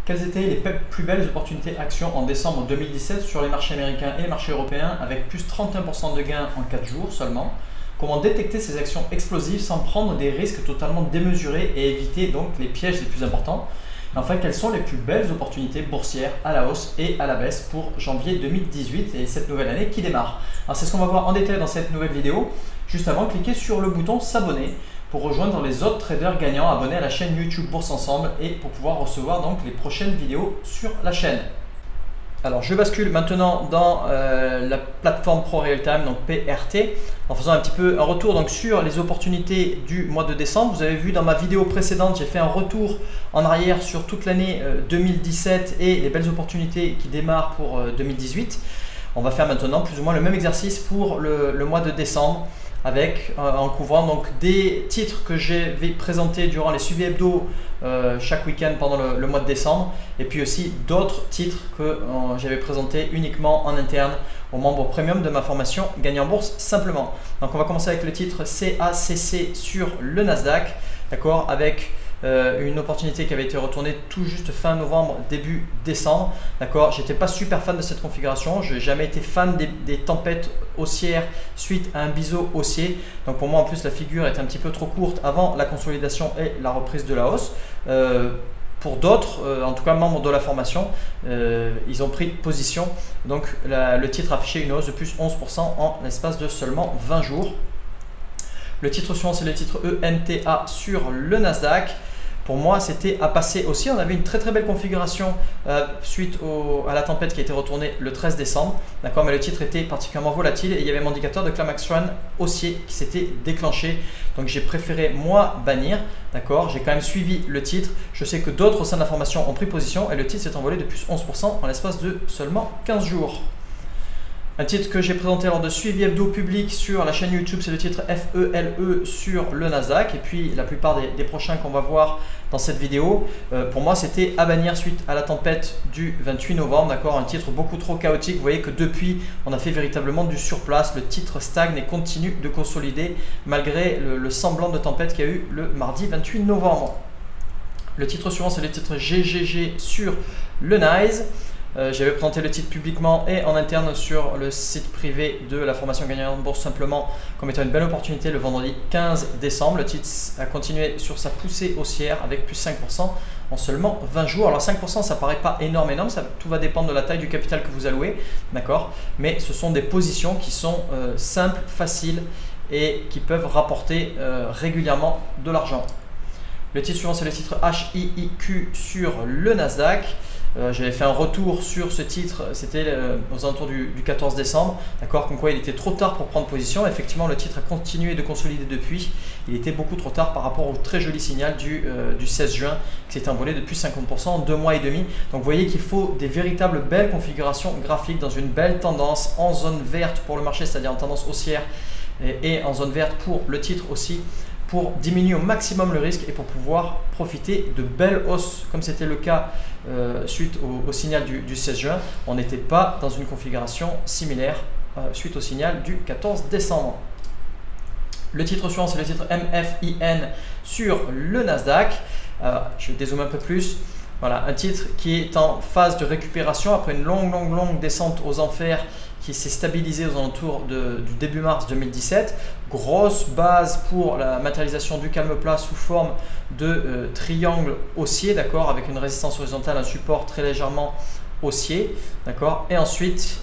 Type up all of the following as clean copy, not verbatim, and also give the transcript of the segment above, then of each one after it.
Quelles étaient les plus belles opportunités actions en décembre 2017 sur les marchés américains et les marchés européens avec plus 31% de gains en 4 jours seulement? Comment détecter ces actions explosives sans prendre des risques totalement démesurés et éviter donc les pièges les plus importants? Et enfin, quelles sont les plus belles opportunités boursières à la hausse et à la baisse pour janvier 2018 et cette nouvelle année qui démarre? Alors c'est ce qu'on va voir en détail dans cette nouvelle vidéo. Juste avant, cliquez sur le bouton s'abonner pour rejoindre les autres traders gagnants abonnés à la chaîne YouTube Bourse Ensemble et pour pouvoir recevoir donc les prochaines vidéos sur la chaîne. Alors je bascule maintenant dans la plateforme Pro Real Time, donc PRT, en faisant un petit peu un retour donc, sur les opportunités du mois de décembre. Vous avez vu dans ma vidéo précédente, j'ai fait un retour en arrière sur toute l'année 2017 et les belles opportunités qui démarrent pour 2018. On va faire maintenant plus ou moins le même exercice pour le mois de décembre, avec en couvrant donc des titres que j'ai présentés durant les suivis hebdo chaque week-end pendant le mois de décembre, et puis aussi d'autres titres que j'avais présentés uniquement en interne aux membres premium de ma formation Gagner en bourse simplement. Donc on va commencer avec le titre CACC sur le Nasdaq, d'accord, avec une opportunité qui avait été retournée tout juste fin novembre, début décembre. D'accord, j'étais pas super fan de cette configuration, je n'ai jamais été fan des tempêtes haussières suite à un biseau haussier. Donc pour moi en plus la figure est un petit peu trop courte avant la consolidation et la reprise de la hausse. Pour d'autres, en tout cas membres de la formation, ils ont pris position. Donc le titre affichait une hausse de plus 11% en l'espace de seulement 20 jours. Le titre suivant, c'est le titre ENTA sur le Nasdaq. Pour moi, c'était à passer aussi. On avait une très belle configuration suite à la tempête qui a été retournée le 13 décembre. D'accord, mais le titre était particulièrement volatile et il y avait mon indicateur de climax run haussier qui s'était déclenché. Donc j'ai préféré moi bannir. D'accord, j'ai quand même suivi le titre. Je sais que d'autres au sein de la formation ont pris position et le titre s'est envolé de plus 11% en l'espace de seulement 15 jours. Un titre que j'ai présenté lors de suivi hebdo public sur la chaîne YouTube, c'est le titre FELE sur le Nasdaq. Et puis la plupart des prochains qu'on va voir dans cette vidéo, pour moi c'était à bannir suite à la tempête du 28 novembre. D'accord, un titre beaucoup trop chaotique. Vous voyez que depuis, on a fait véritablement du surplace. Le titre stagne et continue de consolider malgré le semblant de tempête qu'il y a eu le mardi 28 novembre. Le titre suivant, c'est le titre GGG sur le NYSE. J'avais présenté le titre publiquement et en interne sur le site privé de la formation Gagner en bourse simplement comme étant une belle opportunité le vendredi 15 décembre. Le titre a continué sur sa poussée haussière avec plus 5% en seulement 20 jours. Alors 5% ça paraît pas énorme, tout va dépendre de la taille du capital que vous allouez, d'accord, mais ce sont des positions qui sont simples, faciles et qui peuvent rapporter régulièrement de l'argent. Le titre suivant, c'est le titre HIIQ sur le Nasdaq. J'avais fait un retour sur ce titre, c'était aux alentours du 14 décembre, d'accord, comme quoi il était trop tard pour prendre position. Effectivement, le titre a continué de consolider depuis. Il était beaucoup trop tard par rapport au très joli signal du 16 juin qui s'était envolé de plus 50% en 2 mois et demi. Donc vous voyez qu'il faut des véritables belles configurations graphiques dans une belle tendance en zone verte pour le marché, c'est-à-dire en tendance haussière, et en zone verte pour le titre aussi, pour diminuer au maximum le risque et pour pouvoir profiter de belles hausses comme c'était le cas suite au signal du 16 juin. On n'était pas dans une configuration similaire suite au signal du 14 décembre. Le titre suivant, c'est le titre MFIN sur le Nasdaq. Je vais dézoomer un peu plus. Voilà, un titre qui est en phase de récupération après une longue descente aux enfers qui s'est stabilisé aux alentours du début mars 2017. Grosse base pour la matérialisation du calme plat sous forme de triangle haussier, d'accord, avec une résistance horizontale, un support très légèrement haussier, d'accord. Et ensuite,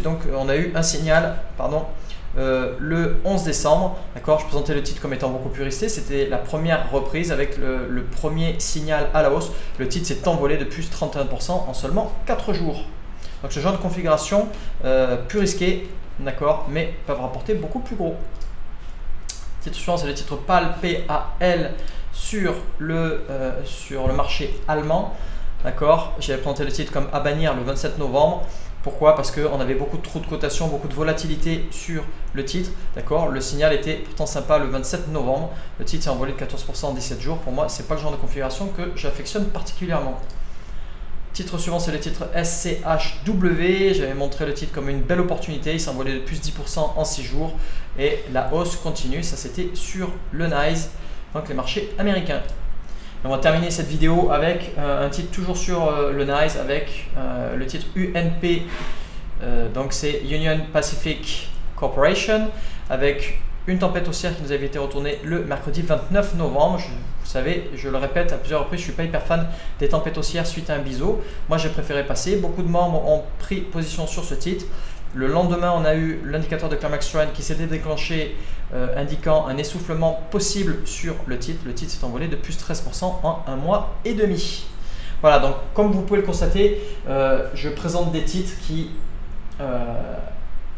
donc on a eu un signal, le 11 décembre, d'accord. Je présentais le titre comme étant beaucoup plus risqué. C'était la première reprise avec le premier signal à la hausse. Le titre s'est envolé de plus 31% en seulement 4 jours. Donc ce genre de configuration plus risquée, d'accord, mais peuvent rapporter beaucoup plus gros. Titre suivant, c'est le titre PAL, PAL sur le marché allemand, d'accord. J'avais présenté le titre comme à bannir le 27 novembre. Pourquoi? Parce qu'on avait beaucoup de trous de cotation, beaucoup de volatilité sur le titre, d'accord. Le signal était pourtant sympa le 27 novembre. Le titre s'est envolé de 14% en 17 jours. Pour moi, ce n'est pas le genre de configuration que j'affectionne particulièrement. Titre suivant, c'est le titre SCHW. J'avais montré le titre comme une belle opportunité. Il s'est envolé de plus 10% en 6 jours. Et la hausse continue. Ça, c'était sur le NYSE, donc les marchés américains. On va terminer cette vidéo avec un titre toujours sur le NYSE avec le titre UNP, donc c'est Union Pacific Corporation, avec une tempête haussière qui nous avait été retournée le mercredi 29 novembre. Vous savez, je le répète à plusieurs reprises, je ne suis pas hyper fan des tempêtes haussières suite à un biseau. Moi, j'ai préféré passer. Beaucoup de membres ont pris position sur ce titre. Le lendemain, on a eu l'indicateur de Climax Trend qui s'était déclenché, indiquant un essoufflement possible sur le titre. Le titre s'est envolé de plus 13% en un mois et demi. Voilà, donc comme vous pouvez le constater, je présente des titres qui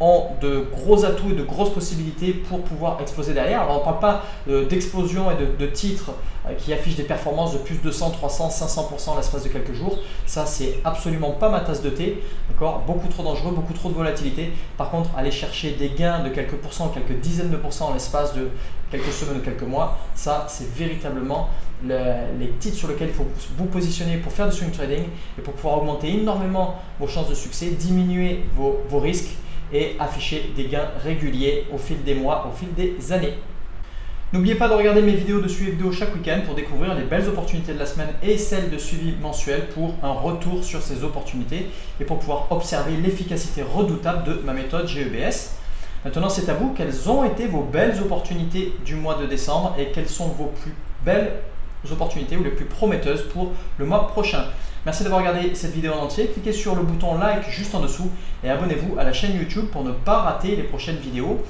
ont de gros atouts et de grosses possibilités pour pouvoir exploser derrière. Alors on ne parle pas d'explosion et de titres qui affichent des performances de plus de 200, 300, 500% en l'espace de quelques jours. Ça, c'est absolument pas ma tasse de thé. D'accord, beaucoup trop dangereux, beaucoup trop de volatilité. Par contre, aller chercher des gains de quelques pourcents, quelques dizaines de pourcents en l'espace de quelques semaines ou quelques mois, ça, c'est véritablement les titres sur lesquels il faut vous positionner pour faire du swing trading et pour pouvoir augmenter énormément vos chances de succès, diminuer vos risques et afficher des gains réguliers au fil des mois, au fil des années. N'oubliez pas de regarder mes vidéos de suivi vidéo chaque week-end pour découvrir les belles opportunités de la semaine et celles de suivi mensuel pour un retour sur ces opportunités et pour pouvoir observer l'efficacité redoutable de ma méthode GEBS. Maintenant, c'est à vous. Quelles ont été vos belles opportunités du mois de décembre et quelles sont vos plus belles opportunités ou les plus prometteuses pour le mois prochain? Merci d'avoir regardé cette vidéo en entier. Cliquez sur le bouton like juste en dessous et abonnez-vous à la chaîne YouTube pour ne pas rater les prochaines vidéos.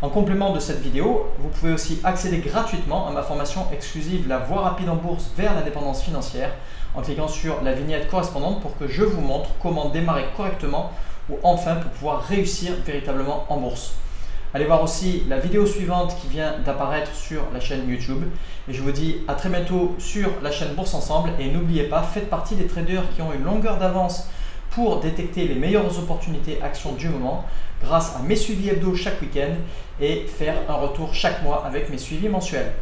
En complément de cette vidéo, vous pouvez aussi accéder gratuitement à ma formation exclusive La Voie rapide en bourse vers l'indépendance financière en cliquant sur la vignette correspondante pour que je vous montre comment démarrer correctement ou enfin pour pouvoir réussir véritablement en bourse. Allez voir aussi la vidéo suivante qui vient d'apparaître sur la chaîne YouTube. Et je vous dis à très bientôt sur la chaîne Bourse Ensemble. Et n'oubliez pas, faites partie des traders qui ont une longueur d'avance pour détecter les meilleures opportunités actions du moment grâce à mes suivis hebdo chaque week-end et faire un retour chaque mois avec mes suivis mensuels.